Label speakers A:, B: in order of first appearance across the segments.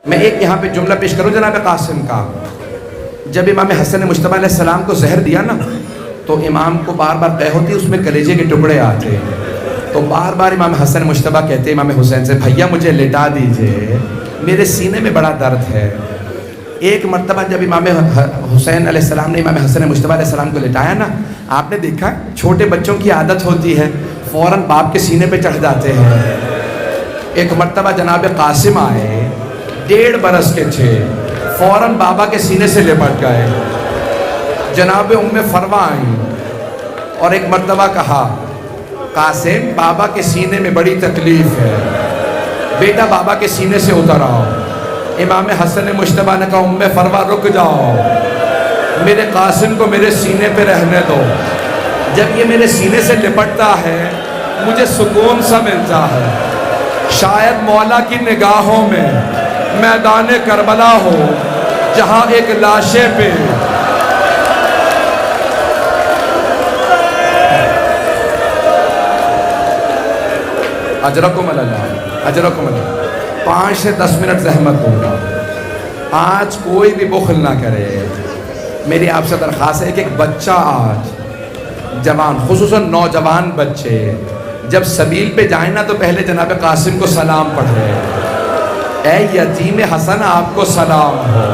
A: میں ایک یہاں پہ جملہ پیش کروں جناب قاسم کا. جب امام حسن مجتبیٰ علیہ السلام کو زہر دیا نا تو امام کو بار بار قے ہوتی اس میں کلیجے کے ٹکڑے آتے. تو بار بار امام حسن مجتبیٰ کہتے امام حسین سے بھیا مجھے لٹا دیجئے, میرے سینے میں بڑا درد ہے. ایک مرتبہ جب امام حسین علیہ السلام نے امام حسن مجتبیٰ علیہ السلام کو لٹایا نا, آپ نے دیکھا چھوٹے بچوں کی عادت ہوتی ہے فوراً باپ کے سینے پہ چڑھ جاتے ہیں. ایک مرتبہ جناب قاسم آئے, 1.5 برس کے تھے, فوراً بابا کے سینے سے لپٹ گئے. جناب ام فروا آئیں اور ایک مرتبہ کہا قاسم بابا کے سینے میں بڑی تکلیف ہے, بیٹا بابا کے سینے سے اتر آؤ. امام حسن مجتبیٰ نے کہا ام فروا رک جاؤ, میرے قاسم کو میرے سینے پہ رہنے دو. جب یہ میرے سینے سے لپٹتا ہے مجھے سکون سا ملتا ہے. شاید مولا کی نگاہوں میں میدان کربلا ہو جہاں ایک لاشے پہ اجرکم اللہ اجرکم اللہ. 5 سے 10 منٹ زحمت ہوگا. آج کوئی بھی بخل نہ کرے. میری آپ سے درخواست ہے کہ ایک بچہ آج جوان, خصوصاً نوجوان بچے جب سبیل پہ جائیں نا تو پہلے جناب قاسم کو سلام پڑھے, اے یتیم حسن آپ کو سلام ہو.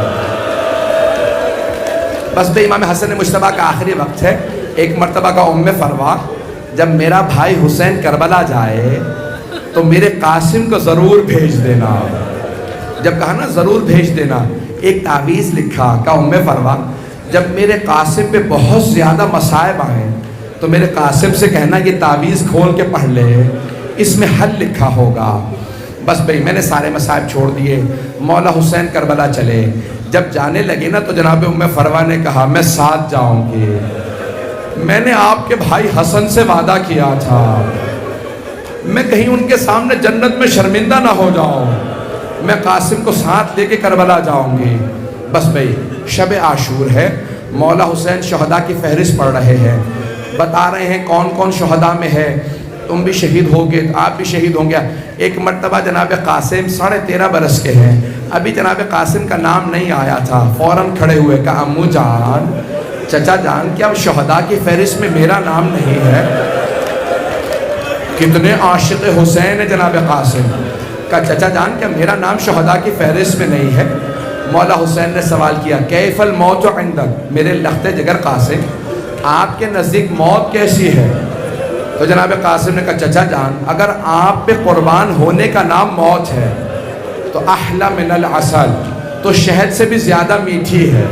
A: بس بے امام حسن مجتبیٰ کا آخری وقت ہے. ایک مرتبہ کا ام فروا جب میرا بھائی حسین کربلا جائے تو میرے قاسم کو ضرور بھیج دینا. جب کہا نا ضرور بھیج دینا, ایک تعویذ لکھا. کہا ام فروا جب میرے قاسم پہ بہت زیادہ مصائب آئیں تو میرے قاسم سے کہنا یہ تعویذ کھول کے پڑھ لے, اس میں حل لکھا ہوگا. بس بھئی میں نے سارے مصائب چھوڑ دیے, مولا حسین کربلا چلے. جب جانے لگے نا تو جناب ام فروا نے کہا میں ساتھ جاؤں گی, میں نے آپ کے بھائی حسن سے وعدہ کیا تھا, میں کہیں ان کے سامنے جنت میں شرمندہ نہ ہو جاؤں, میں قاسم کو ساتھ لے کے کربلا جاؤں گی. بس بھئی شب عاشور ہے, مولا حسین شہداء کی فہرست پڑھ رہے ہیں, بتا رہے ہیں کون کون شہداء میں ہے. تم بھی شہید ہوگے, آپ بھی شہید ہوں گے. ایک مرتبہ جناب قاسم 13.5 برس کے ہیں, ابھی جناب قاسم کا نام نہیں آیا تھا, فوراً کھڑے ہوئے کہا امو جان چچا جان کیا شہداء کی فہرست میں میرا نام نہیں ہے؟ کتنے عاشق حسین ہے جناب قاسم. کہا چچا جان کیا میرا نام شہداء کی فہرست میں نہیں ہے؟ مولا حسین نے سوال کیا کیف الموت عندک, میرے لخت جگر قاسم آپ کے نزدیک موت کیسی ہے؟ تو جناب قاسم نے کہا چچا جان اگر آپ پہ قربان ہونے کا نام موت ہے تو احلی من العسل, تو شہد سے بھی زیادہ میٹھی ہے.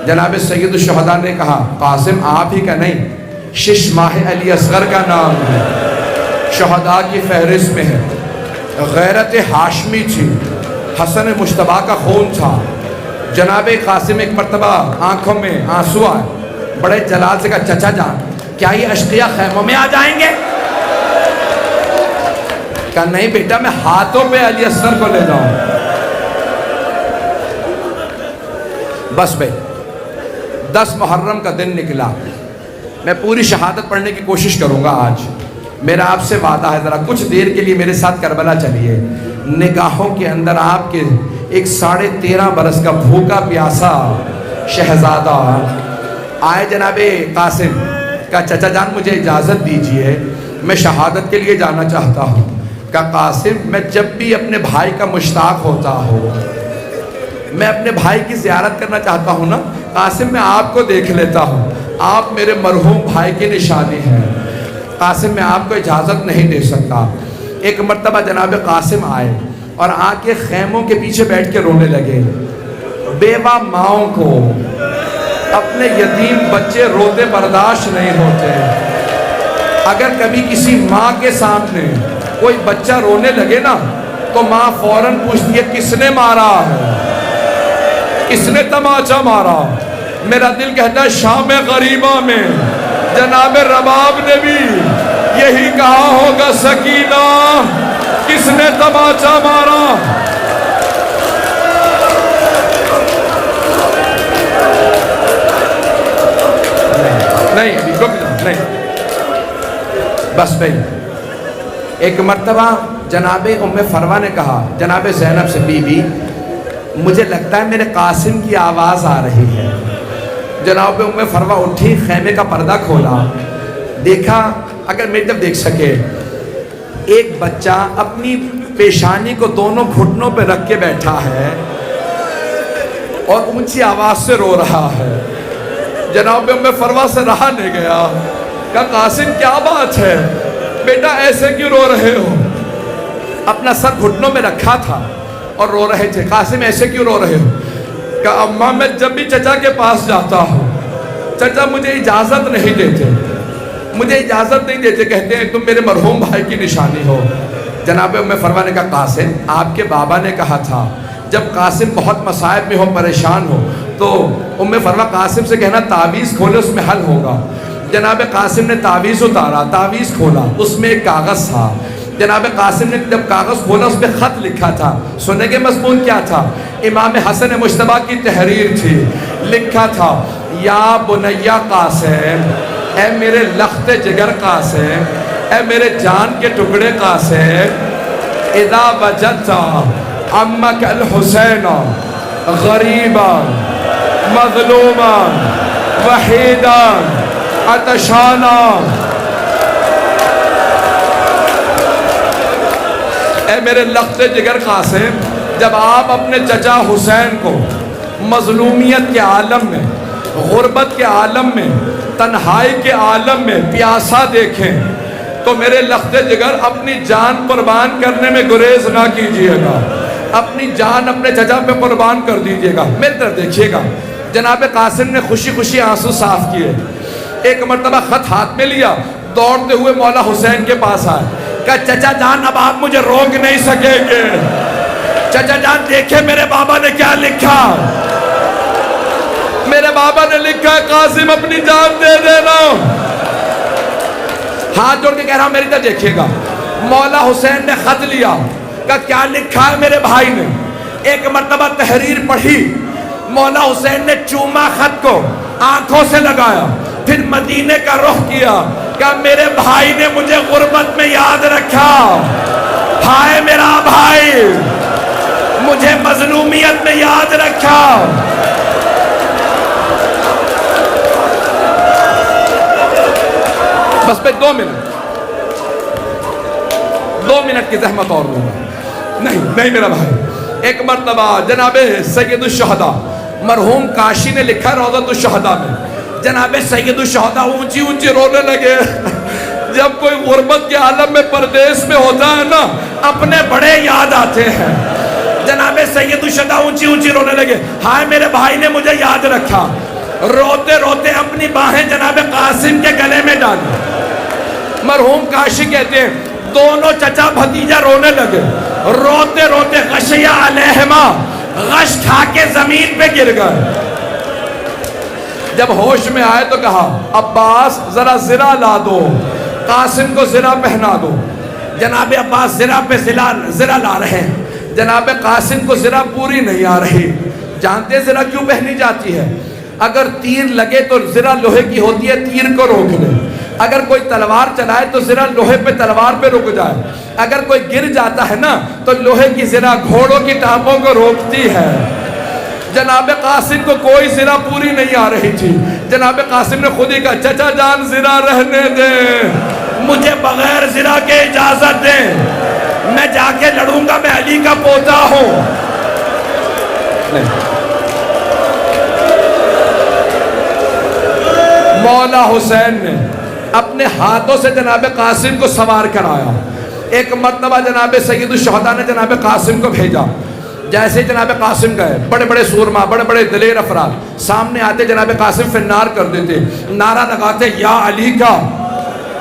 A: جناب سید الشہداء نے کہا قاسم آپ ہی کا نہیں, شش ماہ علی اصغر کا نام ہے, شہداء کی فہرست میں ہے. غیرت ہاشمی تھی, حسن مجتبیٰ کا خون تھا. جناب قاسم ایک مرتبہ آنکھوں میں آنسو آئے, بڑے جلال سے کہا چچا جان کیا یہ اشقیاء خیموں میں آ جائیں گے؟ کہا نہیں بیٹا میں ہاتھوں پہ علی اصغر کو لے جاؤں. بس بھئی 10 محرم کا دن نکلا, میں پوری شہادت پڑھنے کی کوشش کروں گا آج. میرا آپ سے وعدہ ہے ذرا کچھ دیر کے لیے میرے ساتھ کربلا چلیے. نگاہوں کے اندر آپ کے ایک 13.5 برس کا بھوکا پیاسا شہزادہ آئے. جناب قاسم کہا چچا جان مجھے اجازت دیجئے, میں شہادت کے لیے جانا چاہتا ہوں. کہا قاسم میں جب بھی اپنے بھائی کا مشتاق ہوتا ہوں, میں اپنے بھائی کی زیارت کرنا چاہتا ہوں نا قاسم میں آپ کو دیکھ لیتا ہوں, آپ میرے مرحوم بھائی کی نشانی ہیں. قاسم میں آپ کو اجازت نہیں دے سکتا. ایک مرتبہ جناب قاسم آئے اور آ کے خیموں کے پیچھے بیٹھ کے رونے لگے. بیوہ ماؤں کو اپنے یتیم بچے روتے برداشت نہیں ہوتے. اگر کبھی کسی ماں کے سامنے کوئی بچہ رونے لگے نا تو ماں فوراً پوچھتی ہے کس نے مارا ہے, کس نے تماچا مارا. میرا دل کہتا ہے شام غریبہ میں جناب رباب نے بھی یہی کہا ہوگا سکینہ کس نے تماچا مارا. نہیں ابھی رک جاؤ, نہیں بس بھئی. ایک مرتبہ جناب ام فروا نے کہا جناب زینب سے بی بی مجھے لگتا ہے میرے قاسم کی آواز آ رہی ہے۔ جناب ام فروہ اٹھی، خیمے کا پردہ کھولا، دیکھا، اگر میں جب دیکھ سکے، ایک بچہ اپنی پیشانی کو دونوں گھٹنوں پہ رکھ کے بیٹھا ہے اور اونچی آواز سے رو رہا ہے۔ جناب ام فروہ سے رہا نہیں گیا، کہا قاسم کیا بات ہے بیٹا، ایسے کیوں رو رہے ہو؟ اپنا سر گھٹنوں میں رکھا تھا اور رو رہے تھے۔ قاسم ایسے کیوں رو رہے ہو؟ کہا اماں میں جب بھی چچا کے پاس جاتا ہوں، چچا مجھے اجازت نہیں دیتے، مجھے اجازت نہیں دیتے، کہتے ہیں تم میرے مرحوم بھائی کی نشانی ہو۔ جناب ام فروہ نے کہا قاسم آپ کے بابا نے کہا تھا جب قاسم بہت مصائب میں ہو، پریشان ہو، تو ام فروہ قاسم سے کہنا تعویذ کھولے، اس میں حل ہوگا۔ جناب قاسم نے تعویذ اتارا، تعویذ کھولا، اس میں ایک کاغذ تھا۔ جناب قاسم نے جب کاغذ کھولا، اس پہ خط لکھا تھا۔ سننے کے مضمون کیا تھا؟ امام حسن مجتبیٰ کی تحریر تھی۔ لکھا تھا یا بنیا قاسم، اے میرے لخت جگر قاسم، اے میرے جان کے ٹکڑے قاسم، اذا وجدت عمک الحسین غریبا مظلوما وحیدا عطشانا، اے میرے لخت جگر قاسم، جب آپ اپنے چچا حسین کو مظلومیت کے عالم میں، غربت کے عالم میں، تنہائی کے عالم میں پیاسا دیکھیں تو میرے لخت جگر اپنی جان قربان کرنے میں گریز نہ کیجئے گا، اپنی جان اپنے چچا پہ قربان کر دیجئے گا۔ میری طرف دیکھیے گا، جناب قاسم نے خوشی خوشی آنسو صاف کیے، ایک مرتبہ خط ہاتھ میں لیا، دوڑتے ہوئے مولا حسین کے پاس آئے، کہا چچا جان اب آپ مجھے روک نہیں سکیں گے، چچا جان دیکھیں میرے بابا نے کیا لکھا، میرے بابا نے لکھا ہے قاسم اپنی جان دے دینا۔ ہاتھ جوڑ کے کہہ رہا ہوں میری طرف دیکھیے گا، مولا حسین نے خط لیا، کہا کیا لکھا ہے میرے بھائی نے؟ ایک مرتبہ تحریر پڑھی، مولا حسین نے چوما خط کو، آنکھوں سے لگایا، پھر مدینے کا رخ کیا، کہا میرے بھائی نے مجھے غربت میں یاد رکھا، ہائے میرا بھائی مجھے مظلومیت میں یاد رکھا۔ بس پہ 2 منٹ کی زحمت اور لوں گا، نہیں میرا بھائی۔ ایک مرتبہ جناب سید الشہداء مرحوم کاشی نے لکھا روضۃ الشہداء میں، جناب سید الشہداء اونچی اونچی رونے لگے۔ جب کوئی غربت کے عالم میں پردیس میں ہوتا ہے نا، اپنے بڑے یاد آتے ہیں۔ جناب سید الشہداء اونچی اونچی رونے لگے، ہائے میرے بھائی نے مجھے یاد رکھا۔ روتے روتے اپنی باہیں جناب قاسم کے گلے میں ڈالی۔ مرحوم کاشی کہتے ہیں دونوں چچا بھتیجا رونے لگے، روتے روتے غشیہ علیہما، غش کھا کے زمین پہ گر گئے۔ جب ہوش میں آئے تو کہا عباس ذرا زرہ لا دو، قاسم کو زرہ پہنا دو۔ جناب عباس زرہ پہ زرہ لا رہے ہیں، جناب قاسم کو زرہ پوری نہیں آ رہی۔ جانتے زرہ کیوں پہنی جاتی ہے؟ اگر تیر لگے تو زرہ لوہے کی ہوتی ہے، تیر کو روک لے۔ اگر کوئی تلوار چلائے تو زرہ لوہے پہ تلوار پہ رک جائے۔ اگر کوئی گر جاتا ہے نا تو لوہے کی زرہ گھوڑوں کی ٹانپوں کو روکتی ہے۔ جناب قاسم کو کوئی زرہ پوری نہیں آ رہی تھی۔ جناب قاسم نے خود ہی کہا چچا جان زرہ رہنے دیں، مجھے بغیر زرہ کے اجازت دیں، میں جا کے لڑوں گا، میں علی کا پوتا ہوں۔ مولا حسین نے اپنے ہاتھوں سے جناب قاسم کو سوار کرایا۔ ایک مرتبہ جناب سید الشہداء نے جناب قاسم کو بھیجا۔ جیسے جناب قاسم گئے، بڑے بڑے سورما، بڑے بڑے دلیر افراد سامنے آتے، جناب قاسم فنار کر دیتے، نعرہ لگاتے یا علی کا،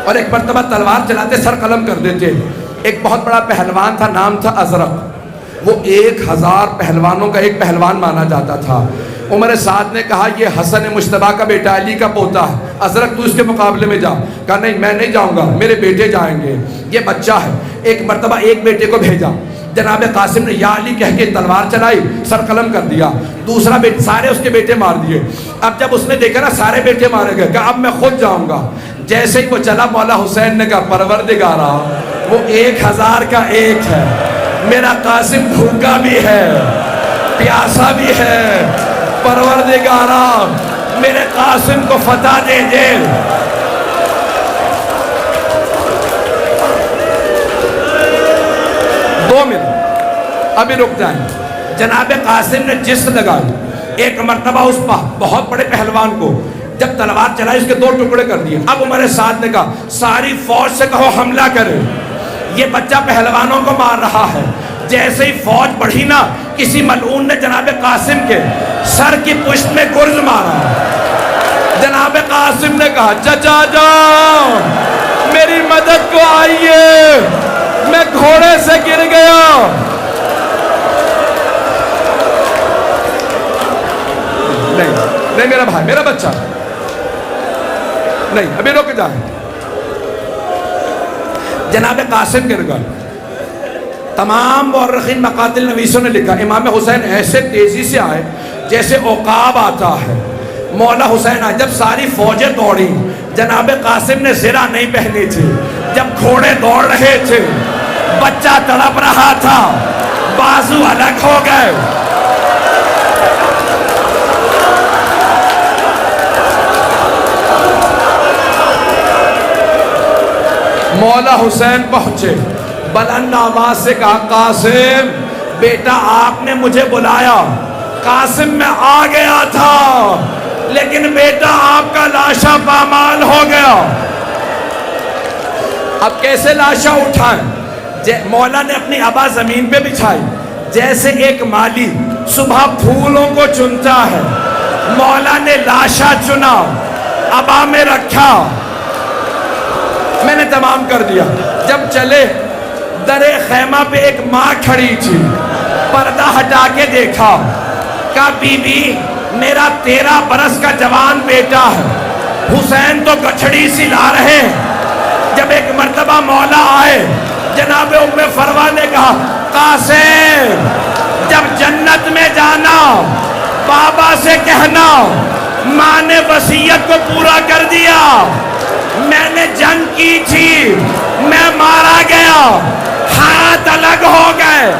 A: اور ایک مرتبہ تلوار چلاتے، سر قلم کر دیتے۔ ایک بہت بڑا پہلوان تھا، نام تھا ازرق، وہ 1000 پہلوانوں کا ایک پہلوان مانا جاتا تھا۔ عمر سعد نے کہا یہ حسن مجتبیٰ کا بیٹا، علی کا پوتا ہے، ازرق تو اس کے مقابلے میں جا۔ کہا نہیں میں نہیں جاؤں گا، میرے بیٹے جائیں گے، یہ بچہ ہے۔ ایک مرتبہ ایک بیٹے کو بھیجا، جناب قاسم نے یا علی کہہ کے تلوار چلائی، سر قلم کر دیا۔ دوسرا بیٹا، سارے اس کے بیٹے مار دیے۔ اب جب اس نے دیکھا نا سارے بیٹے مارے گئے، کہا اب میں خود جاؤں گا۔ جیسے ہی وہ چلا، مولا حسین نے کہا پروردگارا وہ 1000 کا ایک ہے، میرا قاسم بھوکا بھی ہے، پیاسا بھی ہے، پروردگارا میرے قاسم کو فتح دے دے۔ دو منٹ ابھی رک جائیں۔ جناب قاسم نے جس لگائی، ایک مرتبہ اس بہت بڑے پہلوان کو جب تلوار چلائی اس کے دو ٹکڑے کر دیے۔ اب عمر سعد نے کہا ساری فوج سے کہو حملہ کرے، یہ بچہ پہلوانوں کو مار رہا ہے۔ جیسے ہی فوج بڑھی نا، کسی ملعون نے جناب قاسم کے سر کی پشت میں گرز مارا۔ جناب قاسم نے کہا چچا جاؤ میری مدد کو آئیے، میں گھوڑے سے گر گیا۔ نہیں میرا بھائی، میرا بچہ نہیں، ابھی رک جائیں۔ جناب قاسم گر گئے۔ تمام مورخین مقاتل نویسوں نے لکھا امام حسین ایسے تیزی سے آئے جیسے عقاب آتا ہے۔ مولا حسین آئے، جب ساری فوجیں دوڑی، جناب قاسم نے زرہ نہیں پہنی تھی، جب گھوڑے دوڑ رہے تھے، بچہ تڑپ رہا تھا، بازو الگ ہو گئے۔ مولا حسین پہنچے، بلند آواز سے کہا قاسم بیٹا آپ نے مجھے بلایا۔ قاسم میں آ گیا تھا لیکن بیٹا آپ کا لاشا پامال ہو گیا۔ اب کیسے لاشا اٹھائیں؟ مولا نے اپنی عبا زمین پہ بچھائی، جیسے ایک مالی صبح پھولوں کو چنتا ہے۔ مولا نے لاشا چنا، عبا میں رکھا، میں نے تمام کر دیا۔ جب چلے، در خیمہ پہ ایک ماں کھڑی تھی، پردہ ہٹا کے دیکھا، کہا بی بی میرا 13 برس کا جوان بیٹا ہے، حسین تو گچھڑی سی لا رہے ہیں۔ جب ایک مرتبہ مولا آئے، جناب ام فروا نے کہا قاسم جب جنت میں جانا بابا سے کہنا ماں نے وصیت کو پورا کر دیا، میں نے جنگ کی تھی، میں مارا گیا، ہاتھ الگ ہو گئے،